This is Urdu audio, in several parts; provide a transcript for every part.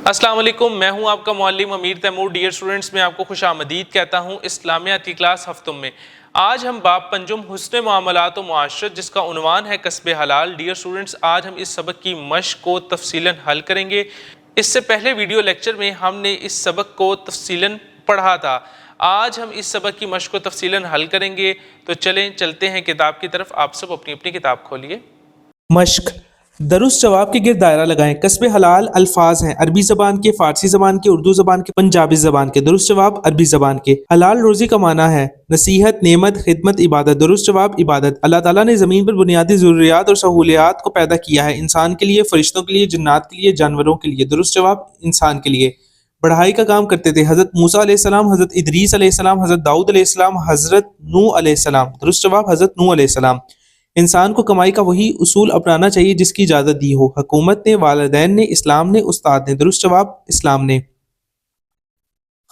السلام علیکم، میں ہوں آپ کا معلم امیر تیمور۔ ڈیئر اسٹوڈنٹس، میں آپ کو خوش آمدید کہتا ہوں اسلامیات کی کلاس ہفتوں میں۔ آج ہم باب پنجم حسن معاملات و معاشرت، جس کا عنوان ہے کسب حلال۔ ڈیئر اسٹوڈنٹس، آج ہم اس سبق کی مشق کو تفصیلاً حل کریں گے۔ اس سے پہلے ویڈیو لیکچر میں ہم نے اس سبق کو تفصیلاً پڑھا تھا۔ آج ہم اس سبق کی مشق کو تفصیلاً حل کریں گے، تو چلتے ہیں کتاب کی طرف۔ آپ سب اپنی اپنی کتاب کھولیے۔ مشق درست جواب کے گرد دائرہ لگائیں۔ کسب حلال الفاظ ہیں عربی زبان کے، فارسی زبان کے، اردو زبان کے، پنجابی زبان کے۔ درست جواب عربی زبان کے۔ حلال روزی کا معنی ہے نصیحت، نعمت، خدمت، عبادت۔ درست جواب عبادت۔ اللہ تعالیٰ نے زمین پر بنیادی ضروریات اور سہولیات کو پیدا کیا ہے، انسان کے لیے، فرشتوں کے لیے، جنات کے لیے، جانوروں کے لیے۔ درست جواب انسان کے لیے۔ بڑھائی کا کام کرتے تھے حضرت موسیٰ علیہ السلام، حضرت ادریس علیہ السلام، حضرت داؤد علیہ السلام، حضرت نوح علیہ السلام۔ درست جواب حضرت نوح علیہ السلام۔ انسان کو کمائی کا وہی اصول اپنانا چاہیے جس کی اجازت دی ہو، حکومت نے، والدین نے، اسلام نے، استاد نے۔ درست جواب اسلام نے۔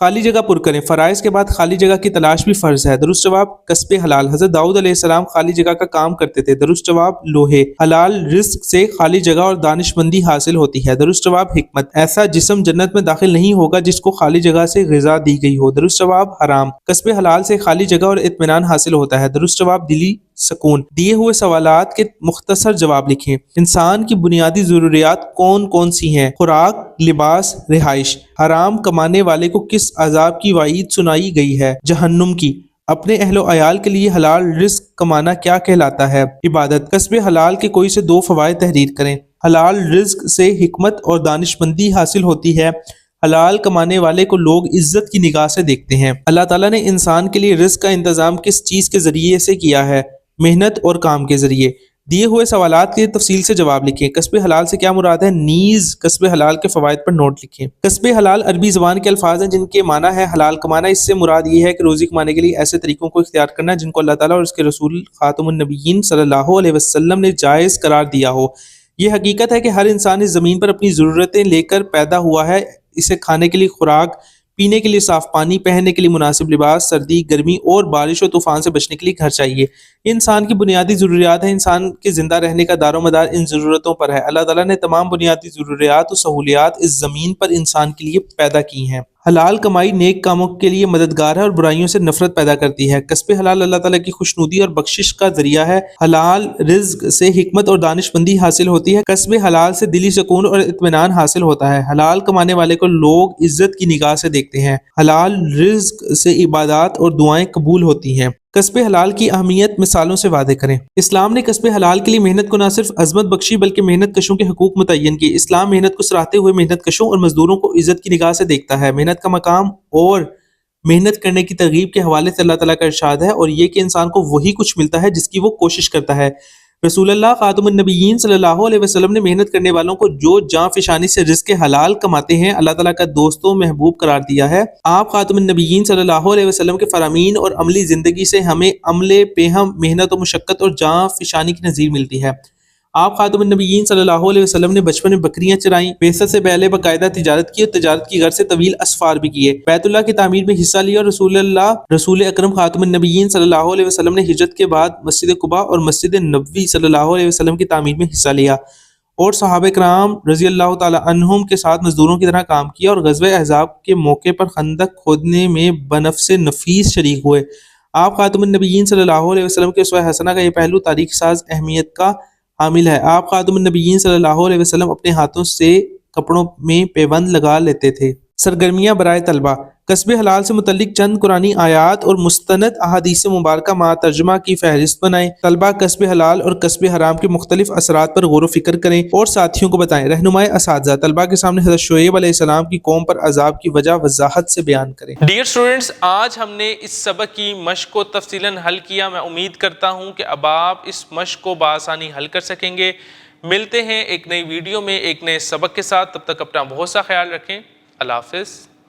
خالی جگہ پر کریں، فرائض کے بعد خالی جگہ کی تلاش بھی فرض ہے۔ درست جواب کسب حلال۔ حضرت داؤد علیہ السلام خالی جگہ کا کام کرتے تھے۔ درست جواب لوہے۔ حلال رزق سے خالی جگہ اور دانش مندی حاصل ہوتی ہے۔ درست جواب حکمت۔ ایسا جسم جنت میں داخل نہیں ہوگا جس کو خالی جگہ سے غذا دی گئی ہو۔ درست جواب حرام۔ کسب حلال سے خالی جگہ اور اطمینان حاصل ہوتا ہے۔ درست جواب دلی سکون۔ دیے ہوئے سوالات کے مختصر جواب لکھیں۔ انسان کی بنیادی ضروریات کون کون سی ہیں؟ خوراک، لباس، رہائش۔ حرام کمانے والے کو کس عذاب کی وعید سنائی گئی ہے؟ جہنم کی۔ اپنے اہل و عیال کے لیے حلال رزق کمانا کیا کہلاتا ہے؟ عبادت۔ کسب حلال کے کوئی سے دو فوائد تحریر کریں۔ حلال رزق سے حکمت اور دانش مندی حاصل ہوتی ہے۔ حلال کمانے والے کو لوگ عزت کی نگاہ سے دیکھتے ہیں۔ اللہ تعالیٰ نے انسان کے لیے رزق کا انتظام کس چیز کے ذریعے سے کیا ہے؟ محنت اور کام کے ذریعے۔ دیے ہوئے سوالات کے تفصیل سے جواب لکھیں۔ کسب حلال سے کیا مراد ہے؟ نیز کسب حلال کے فوائد پر نوٹ لکھیں۔ کسب حلال عربی زبان کے الفاظ ہیں جن کے معنی ہے حلال کمانا۔ اس سے مراد یہ ہے کہ روزی کمانے کے لیے ایسے طریقوں کو اختیار کرنا جن کو اللہ تعالیٰ اور اس کے رسول خاتم النبیین صلی اللہ علیہ وسلم نے جائز قرار دیا ہو۔ یہ حقیقت ہے کہ ہر انسان اس زمین پر اپنی ضرورتیں لے کر پیدا ہوا ہے۔ اسے کھانے کے لیے خوراک، پینے کے لیے صاف پانی، پہننے کے لیے مناسب لباس، سردی، گرمی اور بارش و طوفان سے بچنے کے لیے گھر چاہیے۔ یہ انسان کی بنیادی ضروریات ہیں۔ انسان کے زندہ رہنے کا دار و مدار ان ضرورتوں پر ہے۔ اللہ تعالیٰ نے تمام بنیادی ضروریات و سہولیات اس زمین پر انسان کے لیے پیدا کی ہیں۔ حلال کمائی نیک کاموں کے لیے مددگار ہے اور برائیوں سے نفرت پیدا کرتی ہے۔ کسب حلال اللہ تعالیٰ کی خوشنودی اور بخشش کا ذریعہ ہے۔ حلال رزق سے حکمت اور دانش مندی حاصل ہوتی ہے۔ کسب حلال سے دلی سکون اور اطمینان حاصل ہوتا ہے۔ حلال کمانے والے کو لوگ عزت کی نگاہ سے دیکھتے ہیں۔ حلال رزق سے عبادات اور دعائیں قبول ہوتی ہیں۔ کسب حلال کی اہمیت مثالوں سے واضح کریں۔ اسلام نے کسب حلال کے لیے محنت کو نہ صرف عظمت بخشی بلکہ محنت کشوں کے حقوق متعین کیے۔ اسلام محنت کو سراہتے ہوئے محنت کشوں اور مزدوروں کو عزت کی نگاہ سے دیکھتا ہے۔ محنت کا مقام اور محنت کرنے کی ترغیب کے حوالے سے اللہ تعالیٰ کا ارشاد ہے، اور یہ کہ انسان کو وہی کچھ ملتا ہے جس کی وہ کوشش کرتا ہے۔ رسول اللہ خاتم النبیین صلی اللہ علیہ وسلم نے محنت کرنے والوں کو جو جاں فشانی سے رزق حلال کماتے ہیں اللہ تعالیٰ کا دوست و محبوب قرار دیا ہے۔ آپ خاتم النبیین صلی اللہ علیہ وسلم کے فرامین اور عملی زندگی سے ہمیں عمل پیہم، محنت و مشقت اور جاں فشانی کی نظیر ملتی ہے۔ آپ خاتم النبیین صلی اللہ علیہ وسلم نے بچپن میں بکریاں چرائیں، بعثت سے پہلے باقاعدہ تجارت کی اور تجارت کی غرض سے طویل اسفار بھی کیے، بیت اللہ کی تعمیر میں حصہ لیا، اور رسول اکرم خاتم النبیین صلی اللہ علیہ وسلم نے ہجرت کے بعد مسجد قباء اور مسجد نبوی صلی اللہ علیہ وسلم کی تعمیر میں حصہ لیا، اور صحابہ کرام رضی اللہ تعالی عنہم کے ساتھ مزدوروں کی طرح کام کیا، اور غزوہ احزاب کے موقع پر خندق کھودنے میں بنفس نفیس شریک ہوئے۔ آپ خاتم النبیین صلی اللہ علیہ وسلم کے اسوہ حسنہ کا یہ پہلو تاریخ ساز اہمیت کا حامل ہے۔ آپ خاتم النبیین صلی اللہ علیہ وسلم اپنے ہاتھوں سے کپڑوں میں پیوند لگا لیتے تھے۔ سرگرمیاں برائے طلبہ۔ کسب حلال سے متعلق چند قرآنی آیات اور مستند احادیث مبارکہ مع ترجمہ کی فہرست بنائیں۔ طلبہ کسب حلال اور کسب حرام کے مختلف اثرات پر غور و فکر کریں اور ساتھیوں کو بتائیں۔ رہنمائے اساتذہ، طلبہ کے سامنے حضرت شعیب علیہ السلام کی قوم پر عذاب کی وجہ وضاحت سے بیان کریں۔ ڈیئر اسٹوڈنٹس، آج ہم نے اس سبق کی مشق کو تفصیلاً حل کیا۔ میں امید کرتا ہوں کہ اب آپ اس مشق کو بآسانی حل کر سکیں گے۔ ملتے ہیں ایک نئی ویڈیو میں ایک نئے سبق کے ساتھ، تب تک اپنا بہت سا خیال رکھیں۔ اللہ حافظ۔